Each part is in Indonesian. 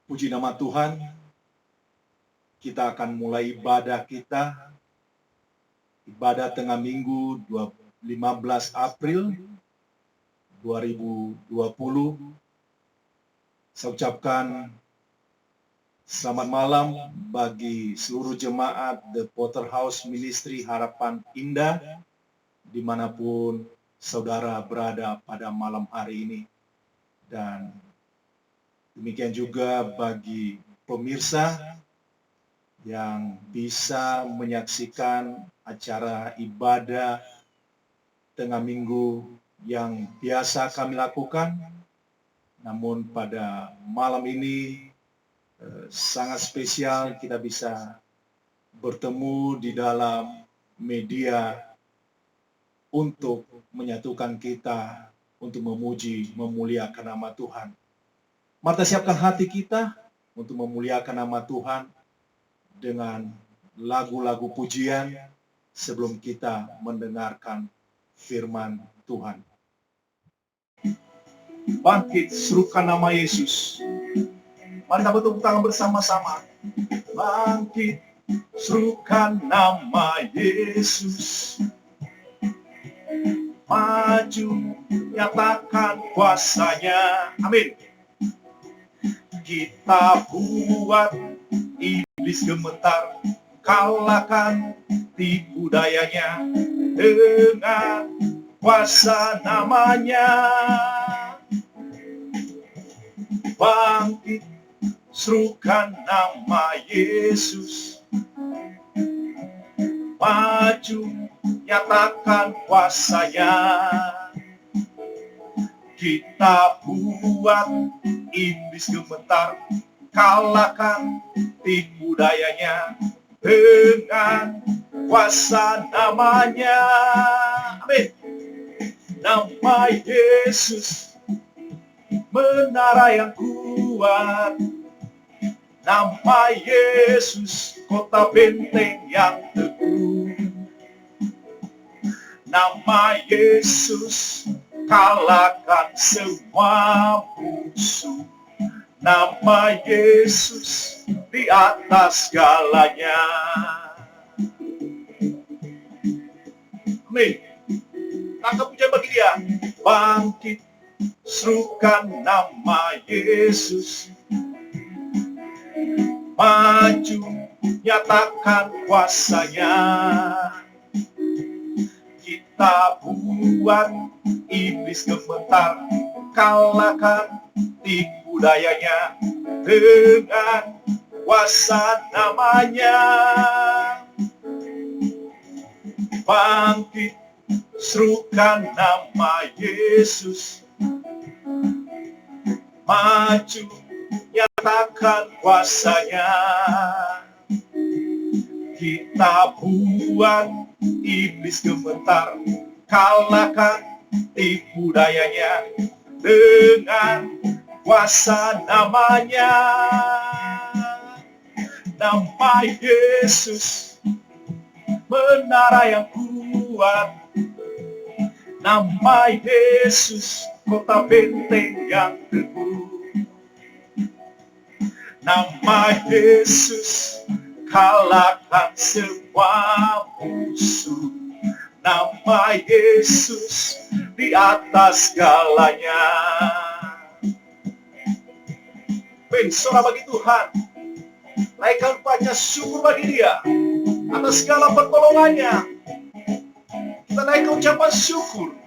Puji nama Tuhan, kita akan mulai ibadah kita, ibadah tengah minggu 15 April 2020. Saya ucapkan selamat malam bagi seluruh jemaat The Potter House Ministry Harapan Indah, dimanapun saudara berada pada malam hari ini. Dan demikian juga bagi pemirsa yang bisa menyaksikan acara ibadah tengah minggu yang biasa kami lakukan. Namun pada malam ini sangat spesial kita bisa bertemu di dalam media untuk menyatukan kita untuk memuji, memuliakan nama Tuhan. Mari siapkan hati kita untuk memuliakan nama Tuhan dengan lagu-lagu pujian sebelum kita mendengarkan firman Tuhan. Bangkit, serukan nama Yesus. Mari kita bertepuk tangan bersama-sama. Bangkit, serukan nama Yesus. Maju, nyatakan kuasanya. Amin. Kita buat iblis gemetar, kalahkan tipu dayanya dengan kuasa namanya. Bangkit, serukan nama Yesus. Maju, nyatakan kuasanya. Kita buat iblis gemetar, kalahkan tipu dayanya dengan kuasa namanya. Amin. Nama Yesus, menara yang kuat. Nama Yesus, kota benteng yang teguh. Nama Yesus, kalahkan semua musuh. Nama Yesus di atas segalanya. Amin. Tangkap pujian bagi dia. Bangkit, serukan nama Yesus. Maju, nyatakan kuasanya. Kita buat iblis gemetar, kalahkan tipu dayanya dengan kuasa namanya. Bangkit, serukan nama Yesus. Maju, nyatakan kuasanya. Kita buat iblis gemetar, kalahkan tipu dayanya dengan kuasa namanya. Nama Yesus, menara yang kuat. Nama Yesus, kota benteng yang teguh. Nama Yesus, kalahkan semua musuh. Nama Yesus di atas segalanya. Bersorak bagi Tuhan. Naikkan ucapan syukur bagi dia atas segala pertolongannya. Kita naikkan ucapan syukur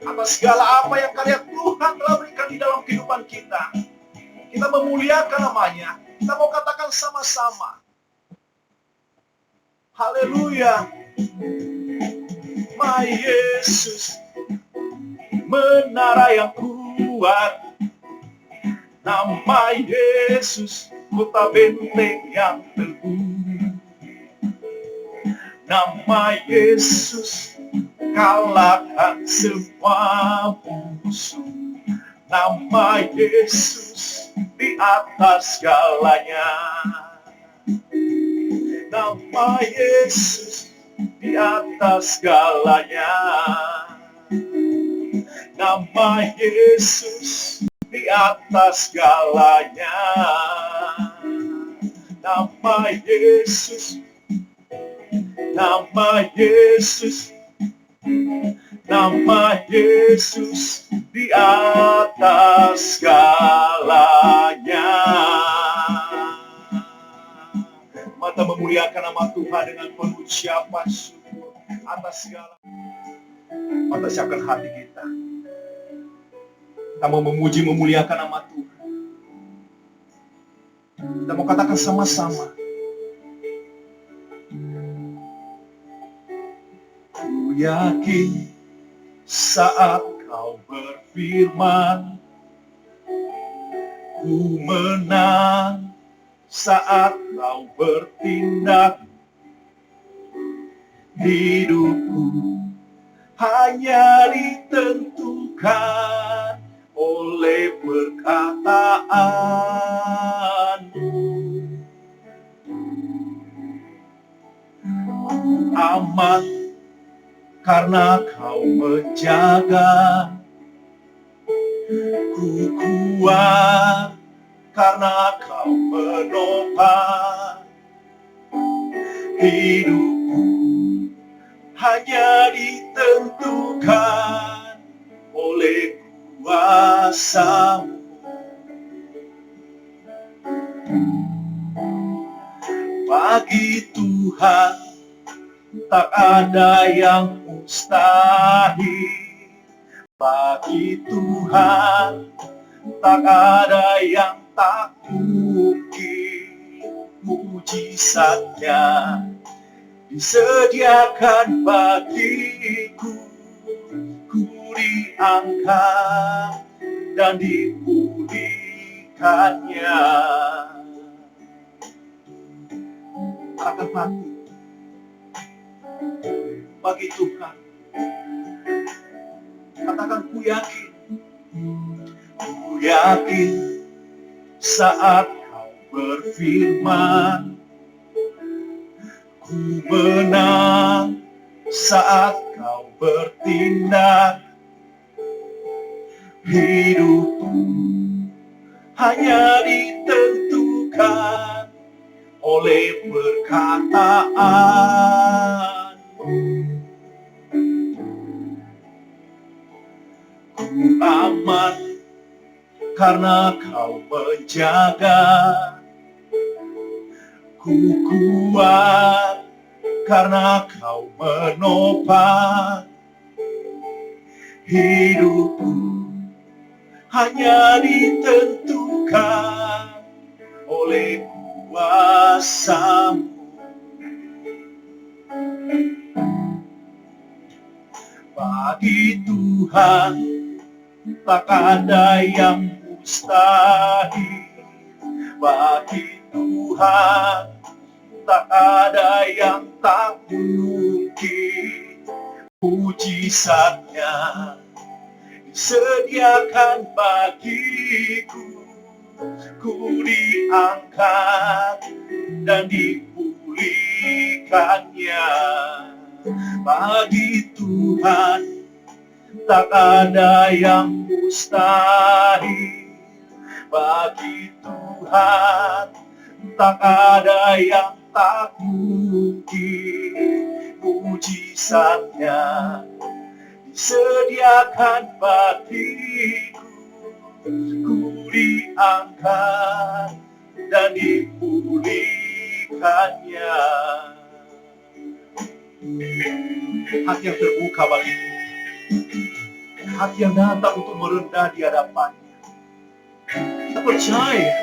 atas segala apa yang karya Tuhan telah berikan di dalam kehidupan kita. Kita memuliakan namanya. Kita mau katakan sama-sama. Haleluya. My Yesus, menara yang kuat. Nama Yesus, kota benteng yang teguh. Nama Yesus, kalahkan semua musuh. Nama Yesus di atas segalanya. Nama Yesus di atas segalanya. Nama Yesus di di atas segalanya. Nama Yesus, nama Yesus, nama Yesus di atas segalanya. Mata memuliakan nama Tuhan dengan penuh ucapan syukur atas segala. Mata siapkan hati kita. Kita mau memuji memuliakan nama Tuhan. Kita mau katakan sama-sama. Ku yakin saat kau berfirman, ku menang saat kau bertindak. Hidupku hanya ditentukan oleh perkataanmu. Aman karena kau menjaga, ku kuat karena kau menopang. Hidupku hanya ditentukan oleh kuasa-Mu. Bagi Tuhan tak ada yang mustahil. Bagi Tuhan tak ada yang tak mungkin. Mujizatnya disediakan bagiku. Ku diangkat dan dipulihkannya. Kata mati bagi Tuhan. Katakan ku yakin. Ku yakin saat kau berfirman, ku menang saat kau bertindak. Hidupku hanya ditentukan oleh perkataan-Mu. Ku aman karena kau menjaga, ku kuat karena kau menopang. Hidupku hanya ditentukan oleh kuasa-Mu. Bagi Tuhan tak ada yang mustahil. Bagi Tuhan tak ada yang tak mungkin. Mujizatnya disediakan bagiku. Ku diangkat dan dipulihkannya. Bagi Tuhan tak ada yang mustahil. Bagi Tuhan tak ada yang tak mungkin. Mujizatnya disediakan bagiku. Ku diangkat dan dipulihkannya. Hati yang terbuka bagi Tuhan. Hati yang datang untuk merendah di hadapannya. Kita percaya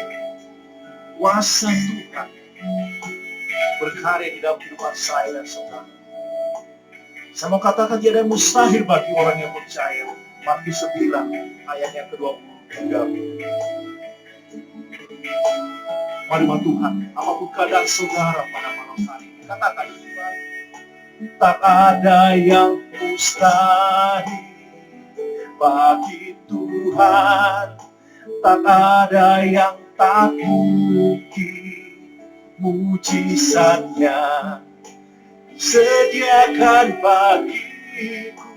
kuasa Tuhan berkarya di dalam kehidupan saya dan saudara. Saya mau katakan tiada mustahil bagi orang yang percaya. Matius 9 ayat yang ke-23. Mari Tuhan, apapun keadaan saudara pada malam hari ini, katakan Tuhan, tak ada yang mustahil bagi Tuhan, tak ada yang tak mungkin. Mujizatnya sediakan bagiku.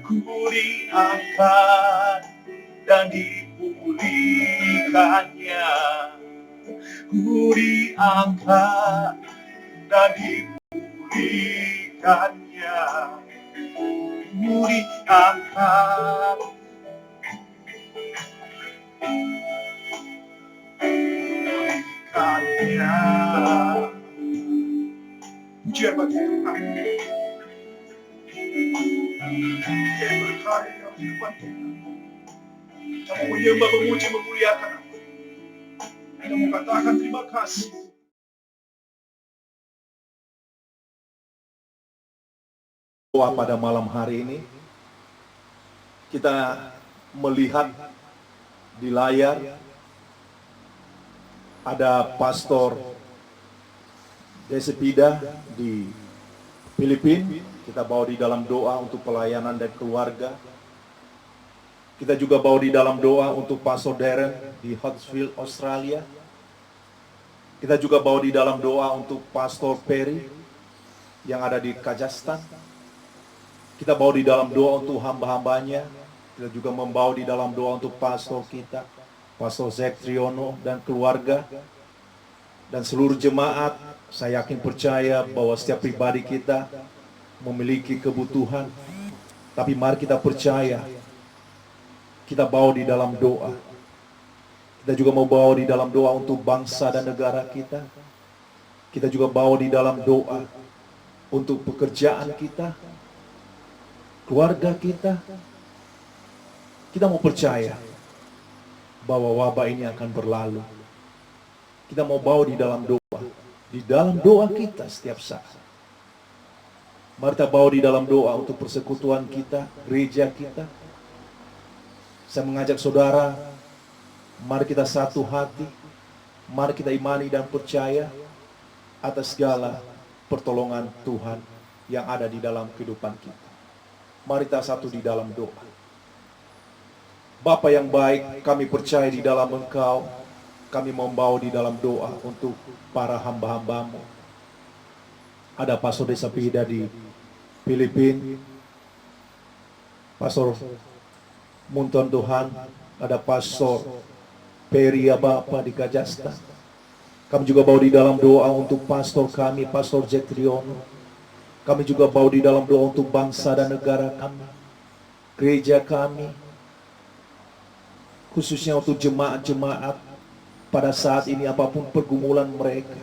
Ku diangkat dan dipulihkannya. dipulihkannya, ku diangkat dan dipulihkannya, ku diangkat, dipulihkannya. Pujian bagi Tuhan yang berkarya dalam kehidupan kita. Kita mau menyembah, memuji, memuliakan Allah. Kita mau katakan terima kasih. Doa pada malam hari ini, kita melihat di layar ada Pastor Desepida di Filipina. Kita bawa di dalam doa untuk pelayanan dan keluarga. Kita juga bawa di dalam doa untuk Pastor Darren di Huddersfield, Australia. Kita juga bawa di dalam doa untuk Pastor Perry yang ada di Kazakhstan. Kita bawa di dalam doa untuk hamba-hambanya. Kita juga membawa di dalam doa untuk pastor kita, Pastor Zek Triono dan keluarga. Dan seluruh jemaat, saya yakin percaya bahwa setiap pribadi kita memiliki kebutuhan. Tapi mari kita percaya, kita bawa di dalam doa. Kita juga mau bawa di dalam doa untuk bangsa dan negara kita. Kita juga bawa di dalam doa untuk pekerjaan kita, keluarga kita. Kita mau percaya bahwa wabah ini akan berlalu. Kita mau bawa di dalam doa. Di dalam doa kita setiap saat. Mari kita bawa di dalam doa untuk persekutuan kita, gereja kita. Saya mengajak saudara, mari kita satu hati. Mari kita imani dan percaya atas segala pertolongan Tuhan yang ada di dalam kehidupan kita. Mari kita satu di dalam doa. Bapa yang baik, kami percaya di dalam Engkau. Kami membawa di dalam doa untuk para hamba-hambamu. Ada Pastor Desepida di Filipina, Pastor Munton Tuhan, ada Pastor Perry Bapa di Kazakhstan. Kami juga bawa di dalam doa untuk pastor kami, Pastor Zek Triono. Kami juga bawa di dalam doa untuk bangsa dan negara kami, gereja kami, khususnya untuk jemaat-jemaat pada saat ini apapun pergumulan mereka.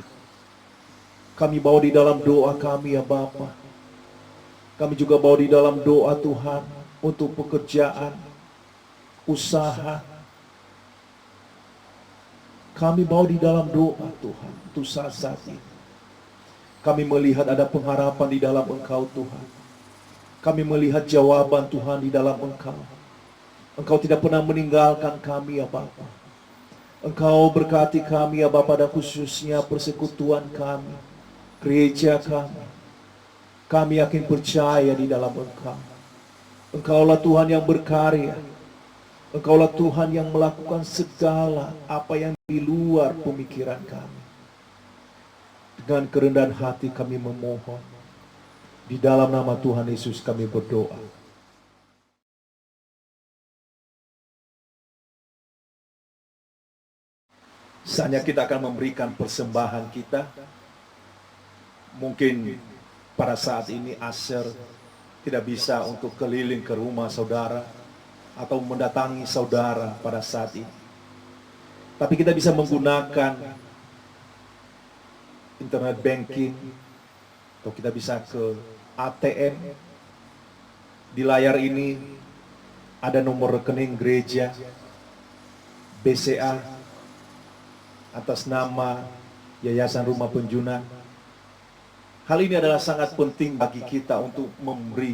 Kami bawa di dalam doa kami ya Bapa. Kami juga bawa di dalam doa Tuhan untuk pekerjaan, usaha. Kami bawa di dalam doa Tuhan untuk saat-saat ini. Kami melihat ada pengharapan di dalam Engkau Tuhan. Kami melihat jawaban Tuhan di dalam Engkau. Engkau tidak pernah meninggalkan kami ya Bapa. Engkau berkati kami ya Bapa, dan khususnya persekutuan kami, gereja kami. Kami yakin percaya di dalam Engkau. Engkaulah Tuhan yang berkarya. Engkaulah Tuhan yang melakukan segala apa yang di luar pemikiran kami. Dengan kerendahan hati kami memohon. Di dalam nama Tuhan Yesus kami berdoa. Saatnya kita akan memberikan persembahan kita. Mungkin pada saat ini Asher tidak bisa untuk keliling ke rumah saudara atau mendatangi saudara pada saat ini. Tapi kita bisa menggunakan internet banking, atau kita bisa ke ATM. Di layar ini ada nomor rekening gereja BCA atas nama Yayasan Rumah Penjunan. Hal ini adalah sangat penting bagi kita untuk memberi,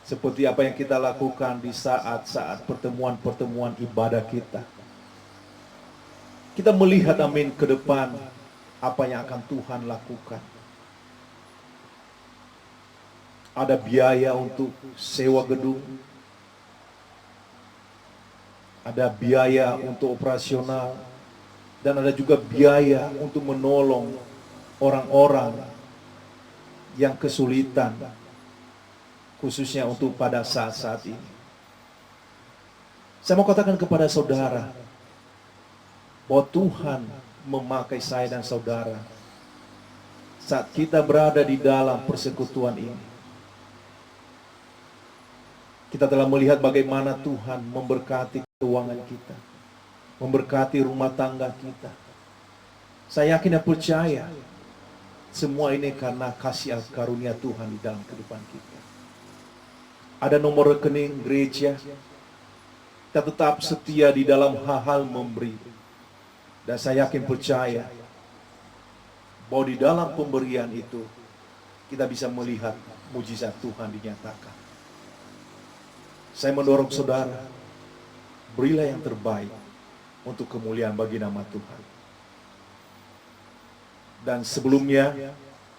seperti apa yang kita lakukan di saat-saat pertemuan-pertemuan ibadah kita. Kita melihat amin ke depan apa yang akan Tuhan lakukan. Ada biaya untuk sewa gedung, ada biaya untuk operasional, dan ada juga biaya untuk menolong orang-orang yang kesulitan, khususnya untuk pada saat-saat ini. Saya mau katakan kepada saudara bahwa Tuhan memakai saya dan saudara saat kita berada di dalam persekutuan ini. Kita telah melihat bagaimana Tuhan memberkati keuangan kita, memberkati rumah tangga kita. Saya yakin dan percaya semua ini karena kasih karunia Tuhan di dalam kehidupan kita. Ada nomor rekening gereja, kita tetap setia di dalam hal-hal memberi. Dan saya yakin percaya bahwa di dalam pemberian itu kita bisa melihat mujizat Tuhan dinyatakan. Saya mendorong saudara, berilah yang terbaik untuk kemuliaan bagi nama Tuhan. Dan sebelumnya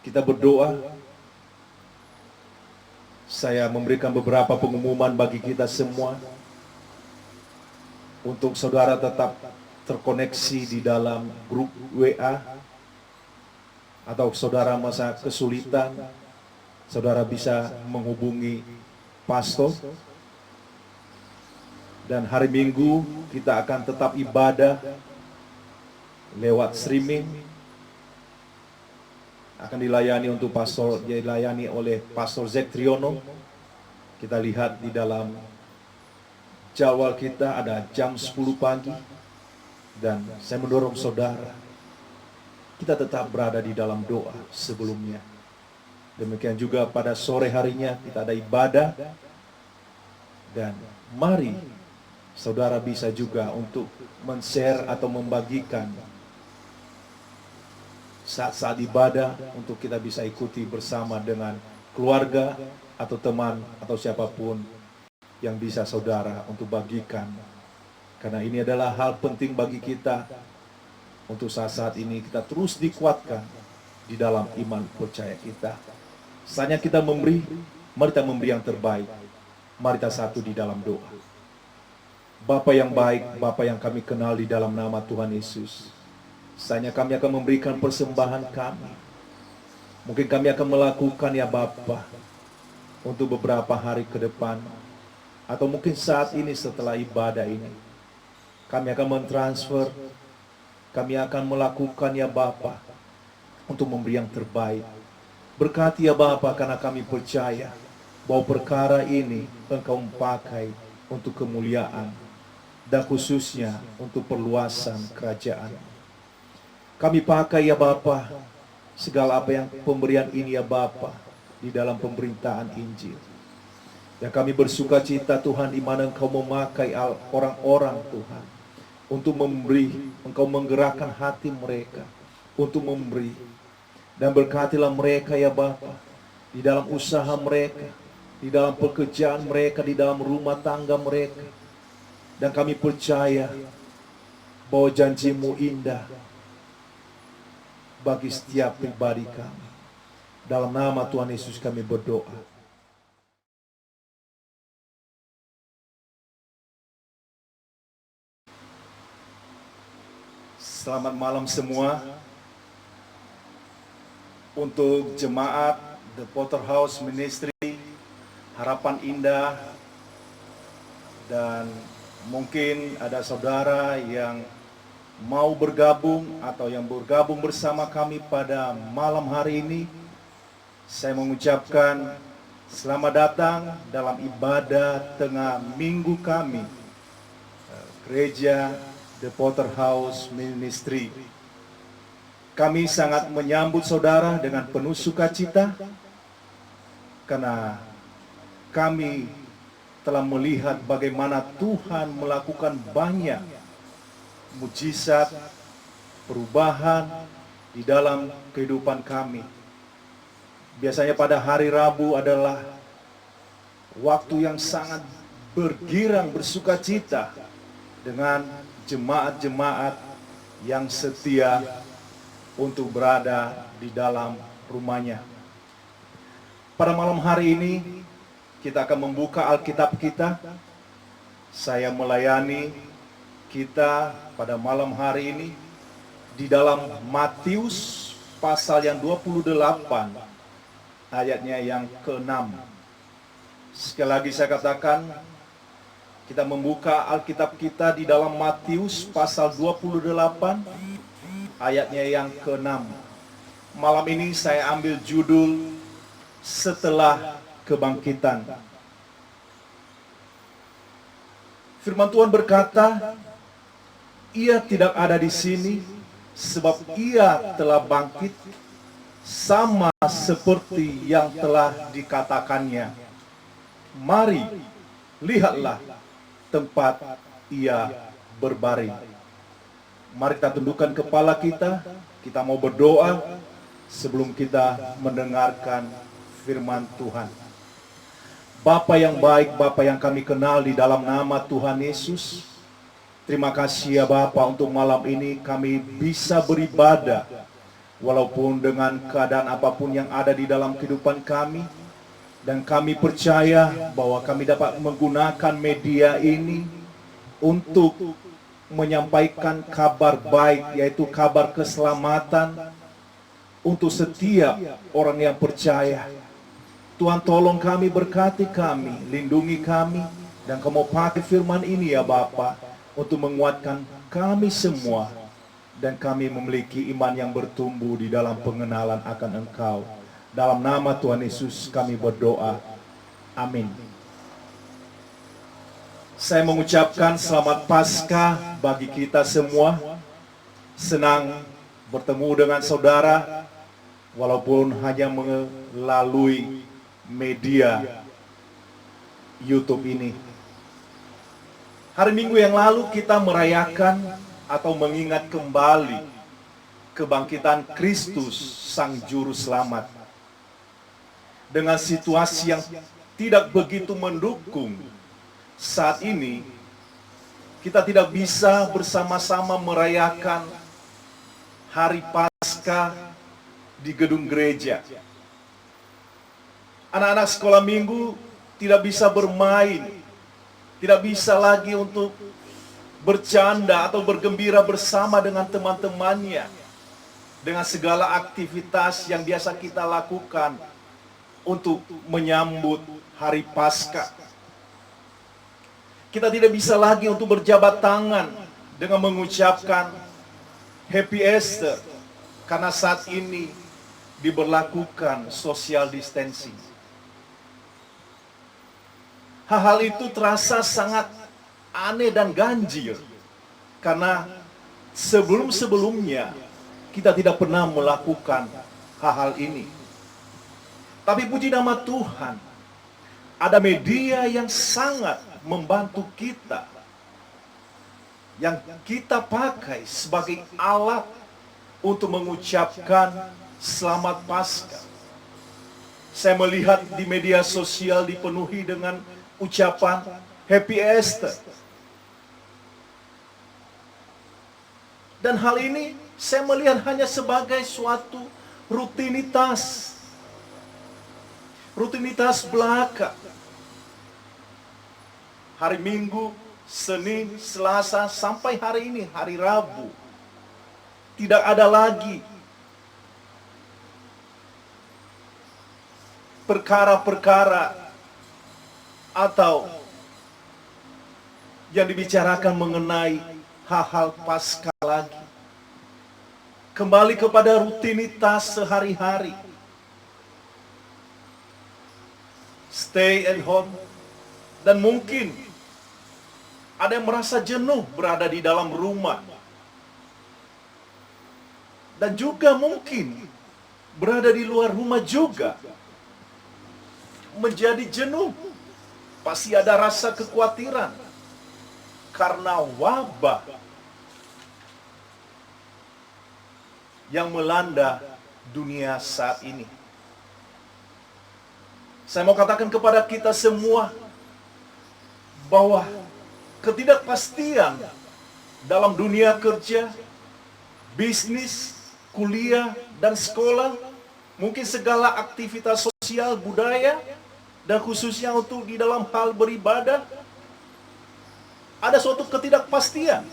kita berdoa, saya memberikan beberapa pengumuman bagi kita semua untuk saudara tetap terkoneksi di dalam grup WA, atau saudara masa kesulitan, saudara bisa menghubungi pastor. Dan hari Minggu kita akan tetap ibadah lewat streaming, akan dilayani oleh Pastor Zek Triono. Kita lihat di dalam jadwal kita ada jam 10 pagi. Dan saya mendorong saudara, kita tetap berada di dalam doa sebelumnya. Demikian juga pada sore harinya kita ada ibadah. Dan mari saudara bisa juga untuk men-share atau membagikan saat-saat ibadah untuk kita bisa ikuti bersama dengan keluarga atau teman atau siapapun yang bisa saudara untuk bagikan. Karena ini adalah hal penting bagi kita untuk saat-saat ini kita terus dikuatkan di dalam iman percaya kita. Saatnya kita memberi, mari kita memberi yang terbaik. Mari kita satu di dalam doa. Bapa yang baik, Bapa yang kami kenal di dalam nama Tuhan Yesus, saatnya kami akan memberikan persembahan kami. Mungkin kami akan melakukan ya Bapa untuk beberapa hari ke depan, atau mungkin saat ini setelah ibadah ini kami akan mentransfer, kami akan melakukan ya Bapa untuk memberi yang terbaik. Berkati ya Bapa, karena kami percaya bahwa perkara ini Engkau pakai untuk kemuliaan dan khususnya untuk perluasan kerajaan. Kami pakai ya Bapa segala apa yang pemberian ini ya Bapa di dalam pemberitaan Injil. Dan kami bersuka cita Tuhan di mana Engkau memakai orang-orang Tuhan untuk memberi, Engkau menggerakkan hati mereka untuk memberi. Dan berkatilah mereka ya Bapa di dalam usaha mereka, di dalam pekerjaan mereka, di dalam rumah tangga mereka. Dan kami percaya bahwa janji-Mu indah bagi setiap pribadi kami. Dalam nama Tuhan Yesus kami berdoa. Selamat malam semua. Untuk jemaat The Potterhouse Ministry, Harapan Indah, dan mungkin ada saudara yang mau bergabung atau yang bergabung bersama kami pada malam hari ini, saya mengucapkan selamat datang dalam ibadah tengah minggu kami, Gereja The Potterhouse Ministry. Kami sangat menyambut saudara dengan penuh sukacita, karena kami telah melihat bagaimana Tuhan melakukan banyak mujizat, perubahan di dalam kehidupan kami. Biasanya pada hari Rabu adalah waktu yang sangat bergirang, bersukacita dengan jemaat-jemaat yang setia untuk berada di dalam rumahnya. Pada malam hari ini kita akan membuka Alkitab kita. Saya melayani kita pada malam hari ini di dalam Matius pasal yang 28 ayatnya yang ke-6. Sekali lagi saya katakan, Kita membuka Alkitab kita di dalam Matius pasal 28 ayatnya yang ke-6. Malam ini saya ambil judul Setelah Kebangkitan. Firman Tuhan berkata, ia tidak ada di sini sebab ia telah bangkit sama seperti yang telah dikatakannya. Mari, lihatlah tempat ia berbaring. Mari kita tundukkan kepala kita mau berdoa sebelum kita mendengarkan firman Tuhan. Bapa yang baik, Bapa yang kami kenal di dalam nama Tuhan Yesus, terima kasih ya Bapa untuk malam ini kami bisa beribadah walaupun dengan keadaan apapun yang ada di dalam kehidupan kami. Dan kami percaya bahwa kami dapat menggunakan media ini untuk menyampaikan kabar baik, yaitu kabar keselamatan untuk setiap orang yang percaya. Tuhan tolong kami, berkati kami, lindungi kami, dan Kamu pakai firman ini ya Bapa untuk menguatkan kami semua, dan kami memiliki iman yang bertumbuh di dalam pengenalan akan Engkau. Dalam nama Tuhan Yesus kami berdoa. Amin. Saya mengucapkan selamat Paskah bagi kita semua. Senang bertemu dengan saudara walaupun hanya melalui media YouTube ini. Hari Minggu yang lalu kita merayakan atau mengingat kembali kebangkitan Kristus Sang Juru Selamat. Dengan situasi yang tidak begitu mendukung saat ini, kita tidak bisa bersama-sama merayakan Hari Paskah di gedung gereja. Anak-anak sekolah minggu tidak bisa bermain, tidak bisa lagi untuk bercanda atau bergembira bersama dengan teman-temannya, dengan segala aktivitas yang biasa kita lakukan untuk menyambut Hari Paskah. Kita tidak bisa lagi untuk berjabat tangan dengan mengucapkan Happy Easter, karena saat ini diberlakukan social distancing. Hal-hal itu terasa sangat aneh dan ganjil, karena sebelum-sebelumnya kita tidak pernah melakukan hal-hal ini. Tapi puji nama Tuhan, ada media yang sangat membantu kita, yang kita pakai sebagai alat untuk mengucapkan Selamat Paskah. Saya melihat di media sosial dipenuhi dengan ucapan Happy Easter. Dan hal ini saya melihat hanya sebagai suatu rutinitas belaka. Hari Minggu, Senin, Selasa, sampai hari ini, hari Rabu, tidak ada lagi perkara-perkara atau yang dibicarakan mengenai hal-hal Paskah lagi. Kembali kepada rutinitas sehari-hari. Stay at home. Dan mungkin ada yang merasa jenuh berada di dalam rumah. Dan juga mungkin berada di luar rumah juga menjadi jenuh. Pasti ada rasa kekhawatiran karena wabah yang melanda dunia saat ini. Saya mau katakan kepada kita semua bahwa ketidakpastian dalam dunia kerja, bisnis, kuliah, dan sekolah, mungkin segala aktivitas sosial, budaya, dan khususnya untuk di dalam hal beribadah, ada suatu ketidakpastian.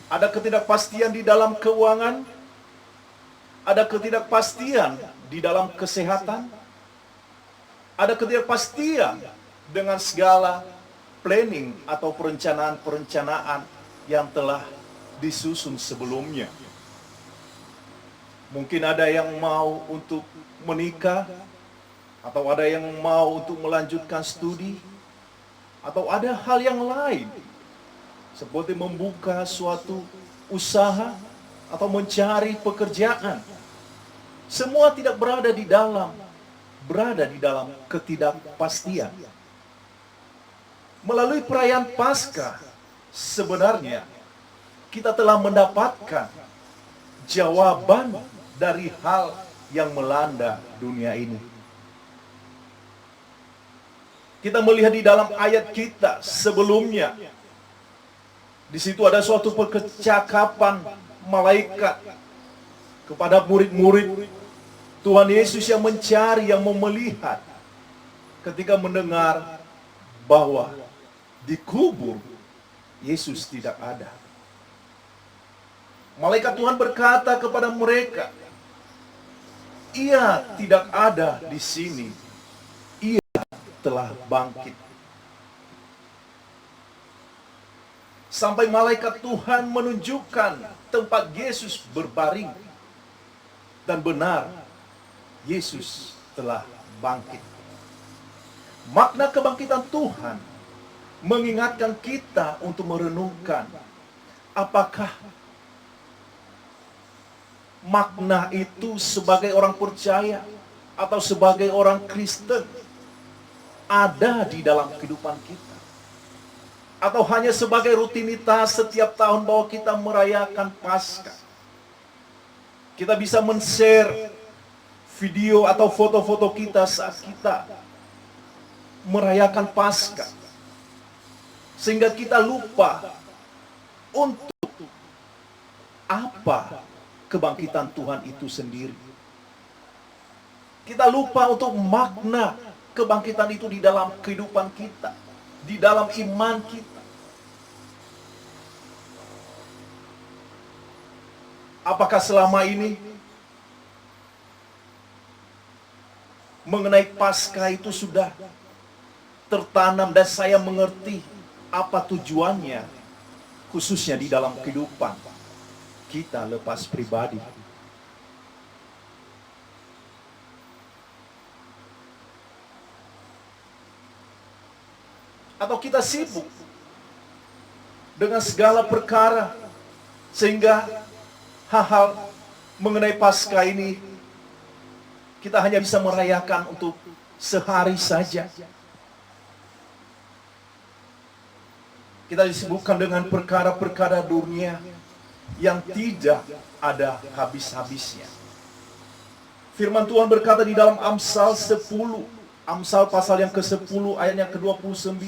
Ada ketidakpastian di dalam keuangan, ada ketidakpastian di dalam kesehatan, ada ketidakpastian dengan segala planning atau perencanaan-perencanaan yang telah disusun sebelumnya. Mungkin ada yang mau untuk menikah, atau ada yang mau untuk melanjutkan studi, atau ada hal yang lain, seperti membuka suatu usaha atau mencari pekerjaan. Semua tidak berada di dalam ketidakpastian. Melalui perayaan Paskah, sebenarnya kita telah mendapatkan jawaban dari hal yang melanda dunia ini. Kita melihat di dalam ayat kita sebelumnya, di situ ada suatu percakapan malaikat kepada murid-murid Tuhan Yesus yang mencari, yang mau melihat, ketika mendengar bahwa di kubur Yesus tidak ada. Malaikat Tuhan berkata kepada mereka, "Ia tidak ada di sini. Ia telah bangkit." Sampai malaikat Tuhan menunjukkan tempat Yesus berbaring. Dan benar, Yesus telah bangkit. Makna kebangkitan Tuhan mengingatkan kita untuk merenungkan apakah makna itu sebagai orang percaya atau sebagai orang Kristen ada di dalam kehidupan kita, atau hanya sebagai rutinitas setiap tahun bahwa kita merayakan Paskah. Kita bisa men-share video atau foto-foto kita saat kita merayakan Paskah, sehingga kita lupa untuk apa kebangkitan Tuhan itu sendiri. Kita lupa untuk makna kebangkitan itu di dalam kehidupan kita, di dalam iman kita. Apakah selama ini mengenai Paskah itu sudah tertanam dan saya mengerti apa tujuannya, khususnya di dalam kehidupan kita lepas pribadi? Atau kita sibuk dengan segala perkara sehingga hal-hal mengenai Paskah ini kita hanya bisa merayakan untuk sehari saja. Kita disibukkan dengan perkara-perkara dunia yang tidak ada habis-habisnya. Firman Tuhan berkata di dalam Amsal 10, Amsal pasal yang ke-10 ayat yang ke-29.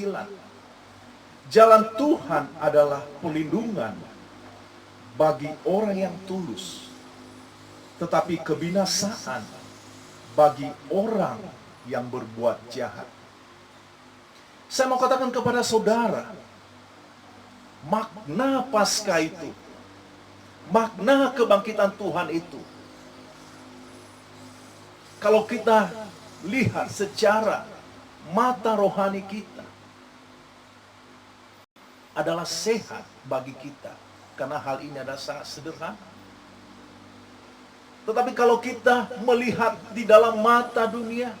Jalan Tuhan adalah pelindungan bagi orang yang tulus, tetapi kebinasaan bagi orang yang berbuat jahat. Saya mau katakan kepada saudara, makna Paskah itu, makna kebangkitan Tuhan itu, kalau kita lihat secara mata rohani kita, adalah sehat bagi kita, karena hal ini adalah sangat sederhana. Tetapi kalau kita melihat di dalam mata dunia,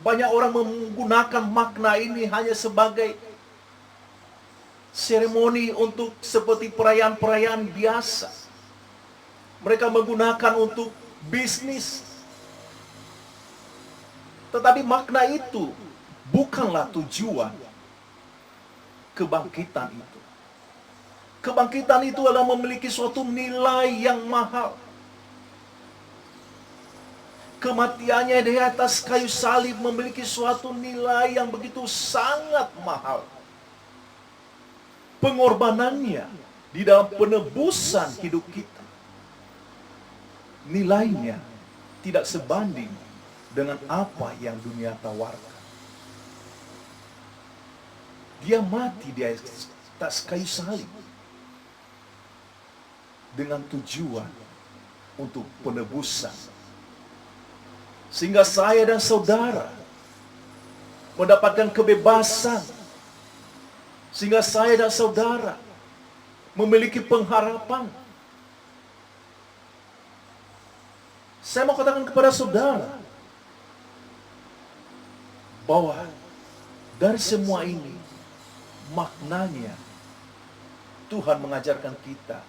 banyak orang menggunakan makna ini hanya sebagai seremoni untuk seperti perayaan-perayaan biasa. Mereka menggunakan untuk bisnis. Tetapi makna itu bukanlah tujuan kebangkitan itu. Kebangkitan itu adalah memiliki suatu nilai yang mahal. Kematiannya di atas kayu salib memiliki suatu nilai yang begitu sangat mahal. Pengorbanannya di dalam penebusan hidup kita, nilainya tidak sebanding dengan apa yang dunia tawarkan. Dia mati di atas kayu salib dengan tujuan untuk penebusan, Sehingga saya dan saudara mendapatkan kebebasan. Sehingga saya dan saudara memiliki pengharapan. Saya mau katakan kepada saudara bahwa dari semua ini maknanya Tuhan mengajarkan kita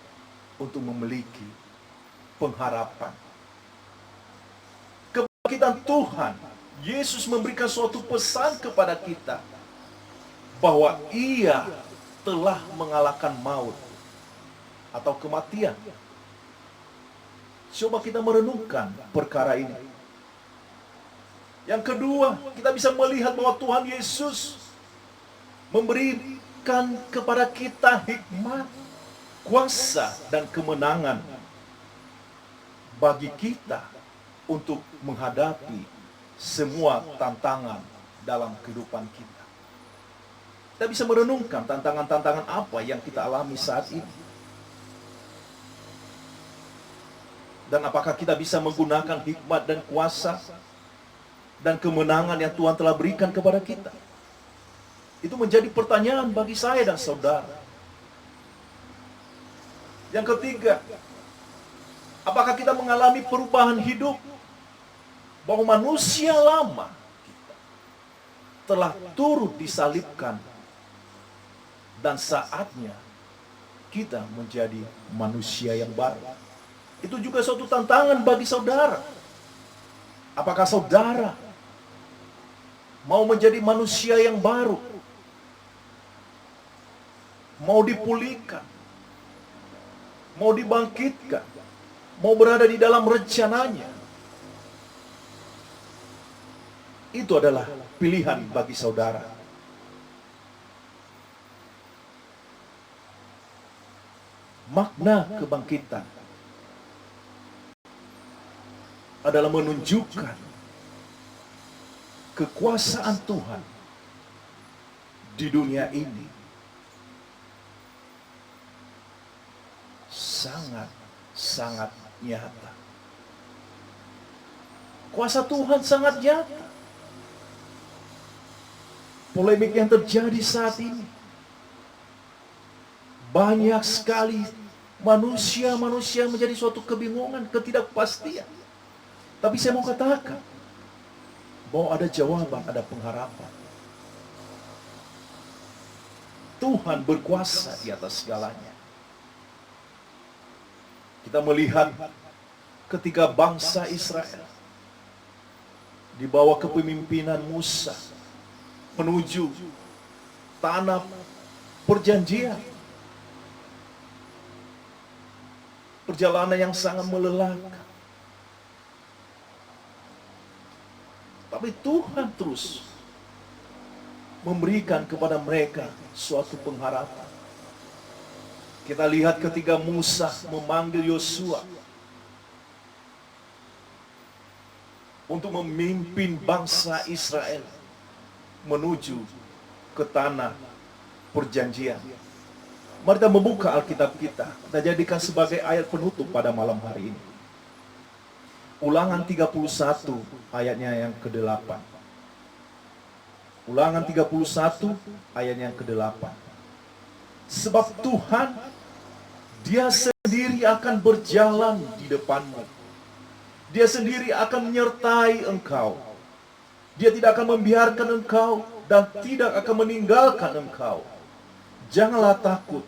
untuk memiliki pengharapan. Kebangkitan Tuhan, Yesus memberikan suatu pesan kepada kita bahwa Ia telah mengalahkan maut atau kematian. Coba kita merenungkan perkara ini. Yang kedua, kita bisa melihat bahwa Tuhan Yesus memberikan kepada kita hikmat, kuasa, dan kemenangan bagi kita untuk menghadapi semua tantangan dalam kehidupan kita. Kita bisa merenungkan tantangan-tantangan apa yang kita alami saat ini. Dan apakah kita bisa menggunakan hikmat dan kuasa dan kemenangan yang Tuhan telah berikan kepada kita? Itu menjadi pertanyaan bagi saya dan saudara. Yang ketiga, apakah kita mengalami perubahan hidup? Bahwa manusia lama kita telah turut disalibkan dan saatnya kita menjadi manusia yang baru. Itu juga suatu tantangan bagi saudara. Apakah saudara mau menjadi manusia yang baru? Mau dipulihkan? Mau dibangkitkan? Mau berada di dalam rencananya? Itu adalah pilihan bagi saudara. Makna kebangkitan adalah menunjukkan kekuasaan Tuhan di dunia ini sangat nyata. Kuasa Tuhan sangat nyata. Polemik yang terjadi saat ini, banyak sekali manusia menjadi suatu kebingungan, ketidakpastian. Tapi saya mau katakan bahwa ada jawaban, ada pengharapan. Tuhan berkuasa di atas segalanya. Kita melihat ketika bangsa Israel di bawah kepemimpinan Musa menuju tanah perjanjian. Perjalanan yang sangat melelahkan. Tapi Tuhan terus memberikan kepada mereka suatu pengharapan. Kita lihat ketika Musa memanggil Yosua untuk memimpin bangsa Israel menuju ke tanah perjanjian. Mari kita membuka Alkitab kita. Kita jadikan sebagai ayat penutup pada malam hari ini. Ulangan 31 ayatnya yang ke-8. Ulangan 31 ayatnya yang ke-8. Sebab Tuhan, Dia sendiri akan berjalan di depanmu. Dia sendiri akan menyertai engkau. Dia tidak akan membiarkan engkau dan tidak akan meninggalkan engkau. Janganlah takut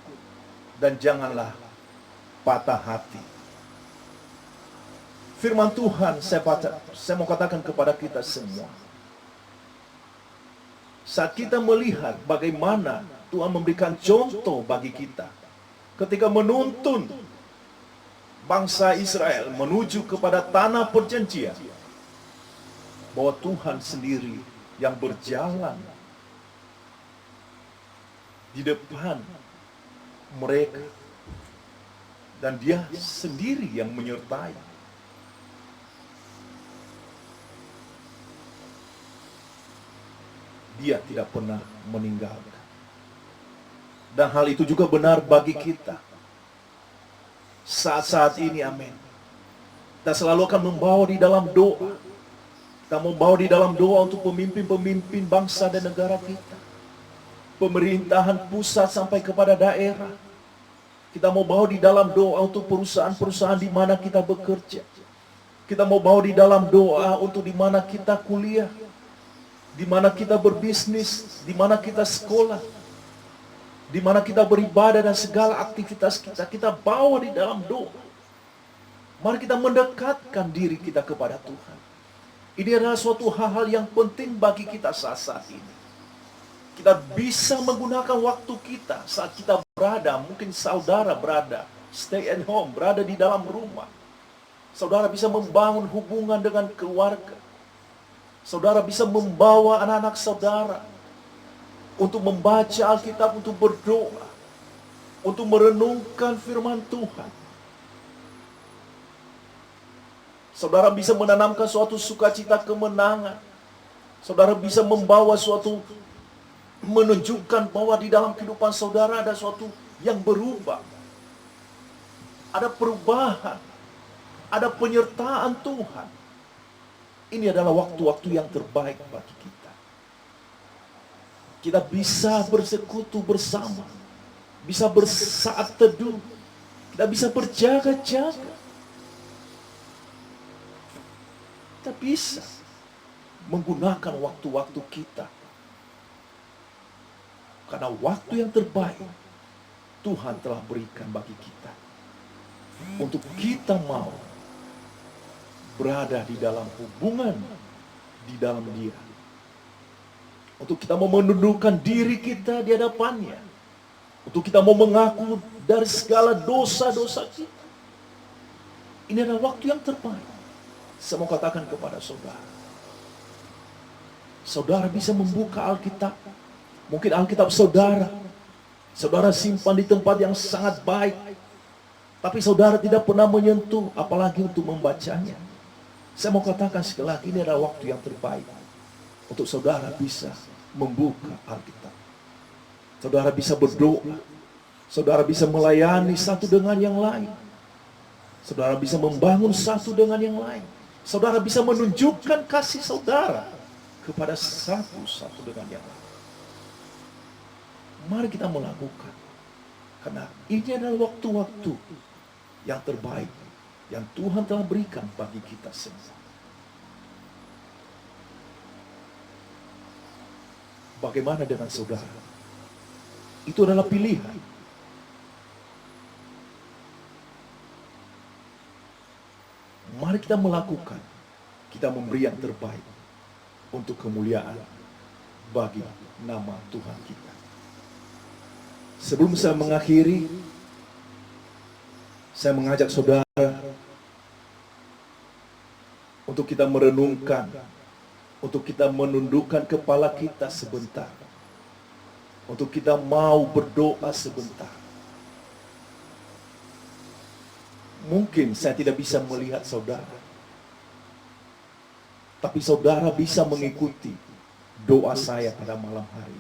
dan janganlah patah hati. Firman Tuhan saya mau katakan kepada kita semua. Saat kita melihat bagaimana Tuhan memberikan contoh bagi kita ketika menuntun bangsa Israel menuju kepada tanah perjanjian, bahwa Tuhan sendiri yang berjalan di depan mereka dan Dia sendiri yang menyertai. Dia tidak pernah meninggalkan. Dan hal itu juga benar bagi kita. Saat-saat ini, amin. Kita selalu akan membawa di dalam doa Kita mau bawa di dalam doa untuk pemimpin-pemimpin bangsa dan negara kita. Pemerintahan pusat sampai kepada daerah. Kita mau bawa di dalam doa untuk perusahaan-perusahaan di mana kita bekerja. Kita mau bawa di dalam doa untuk di mana kita kuliah, di mana kita berbisnis, di mana kita sekolah, di mana kita beribadah dan segala aktivitas kita. Kita bawa di dalam doa. Mari kita mendekatkan diri kita kepada Tuhan. Ini adalah suatu hal-hal yang penting bagi kita saat ini. Kita bisa menggunakan waktu kita saat kita berada, mungkin saudara berada, stay at home, berada di dalam rumah. Saudara bisa membangun hubungan dengan keluarga. Saudara bisa membawa anak-anak saudara untuk membaca Alkitab, untuk berdoa, untuk merenungkan firman Tuhan. Saudara bisa menanamkan suatu sukacita kemenangan. Saudara bisa membawa suatu, menunjukkan bahwa di dalam kehidupan saudara ada suatu yang berubah. Ada perubahan. Ada penyertaan Tuhan. Ini adalah waktu-waktu yang terbaik bagi kita. Kita bisa bersekutu bersama. Bisa bersaat teduh. Kita bisa berjaga-jaga. Kita bisa menggunakan waktu-waktu kita. Karena waktu yang terbaik Tuhan telah berikan bagi kita. Untuk kita mau berada di dalam hubungan di dalam Dia. Untuk kita mau menundukkan diri kita di hadapannya. Untuk kita mau mengaku dari segala dosa-dosa kita. Ini adalah waktu yang terbaik. Saya mau katakan kepada saudara. Saudara bisa membuka Alkitab. Mungkin Alkitab saudara. Saudara simpan di tempat yang sangat baik. Tapi saudara tidak pernah menyentuh, apalagi untuk membacanya. Saya mau katakan sekali lagi, ini adalah waktu yang terbaik. Untuk saudara bisa membuka Alkitab. Saudara bisa berdoa. Saudara bisa melayani satu dengan yang lain. Saudara bisa membangun satu dengan yang lain. Saudara bisa menunjukkan kasih saudara kepada satu dengan yang lain. Mari kita melakukan. Karena ini adalah waktu-waktu yang terbaik yang Tuhan telah berikan bagi kita semua. Bagaimana dengan saudara? Itu adalah pilihan. Mari kita melakukan. Kita memberi yang terbaik untuk kemuliaan bagi nama Tuhan kita. Sebelum saya mengakhiri, saya mengajak saudara untuk kita merenungkan, untuk kita menundukkan kepala kita sebentar, untuk kita mau berdoa sebentar. Mungkin saya tidak bisa melihat saudara, tapi saudara bisa mengikuti doa saya pada malam hari.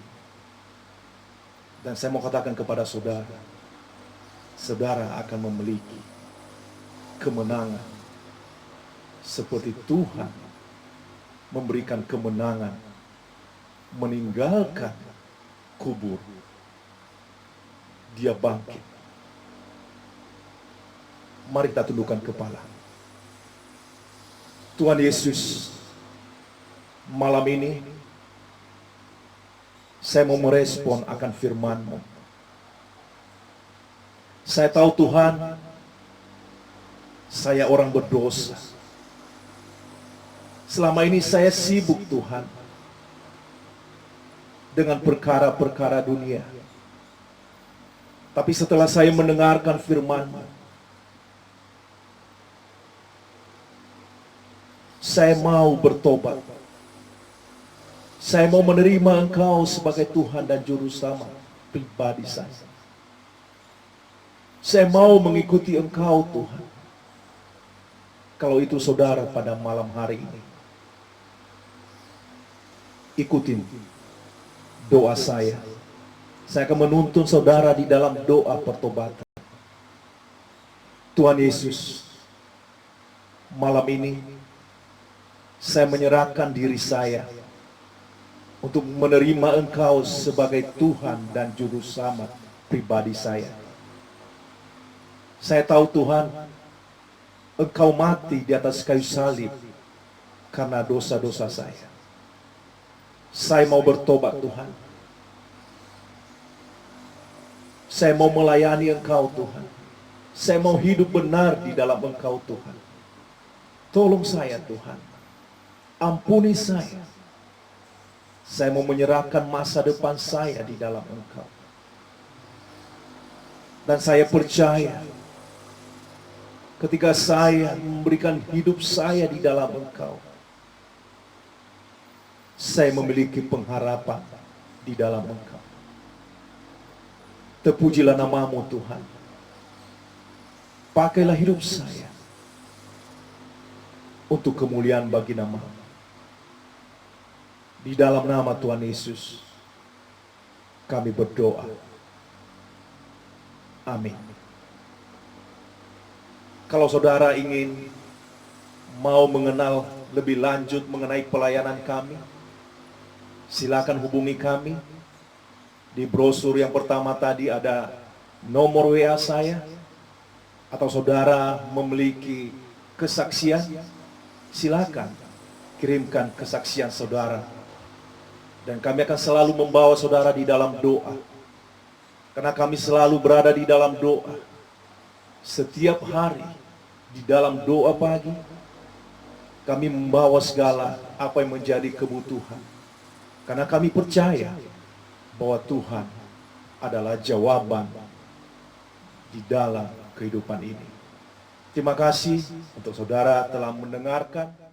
Dan saya mau katakan kepada saudara, saudara akan memiliki kemenangan seperti Tuhan memberikan kemenangan meninggalkan kubur. Dia bangkit. Mari kita tundukkan kepala. Tuhan Yesus, malam ini saya mau merespon akan firman-Mu. Saya tahu Tuhan, saya orang berdosa. Selama ini saya sibuk Tuhan dengan perkara-perkara dunia. Tapi setelah saya mendengarkan firman-Mu, saya mau bertobat. Saya mau menerima Engkau sebagai Tuhan dan Juru Selamat pribadi saya. Saya mau mengikuti Engkau Tuhan. Kalau itu saudara pada malam hari ini, ikutin doa saya. Saya akan menuntun saudara di dalam doa pertobatan. Tuhan Yesus, malam ini Saya menyerahkan diri saya untuk menerima Engkau sebagai Tuhan dan Juru Selamat pribadi saya. Saya tahu Tuhan, Engkau mati di atas kayu salib karena dosa-dosa saya. Saya mau bertobat Tuhan. Saya mau melayani Engkau Tuhan. Saya mau hidup benar di dalam Engkau Tuhan. Tolong saya Tuhan. Ampuni saya. Saya mau menyerahkan masa depan saya di dalam Engkau. Dan saya percaya ketika saya memberikan hidup saya di dalam Engkau, saya memiliki pengharapan di dalam Engkau. Terpujilah nama-Mu Tuhan. Pakailah hidup saya untuk kemuliaan bagi nama-Mu. Di dalam nama Tuhan Yesus, kami berdoa. Amin. Kalau saudara ingin mau mengenal lebih lanjut mengenai pelayanan kami, silakan hubungi kami. Di brosur yang pertama tadi ada nomor WA saya. Atau saudara memiliki kesaksian, silakan kirimkan kesaksian saudara. Dan kami akan selalu membawa saudara di dalam doa. Karena kami selalu berada di dalam doa. Setiap hari di dalam doa pagi, kami membawa segala apa yang menjadi kebutuhan. Karena kami percaya bahwa Tuhan adalah jawaban di dalam kehidupan ini. Terima kasih untuk saudara telah mendengarkan.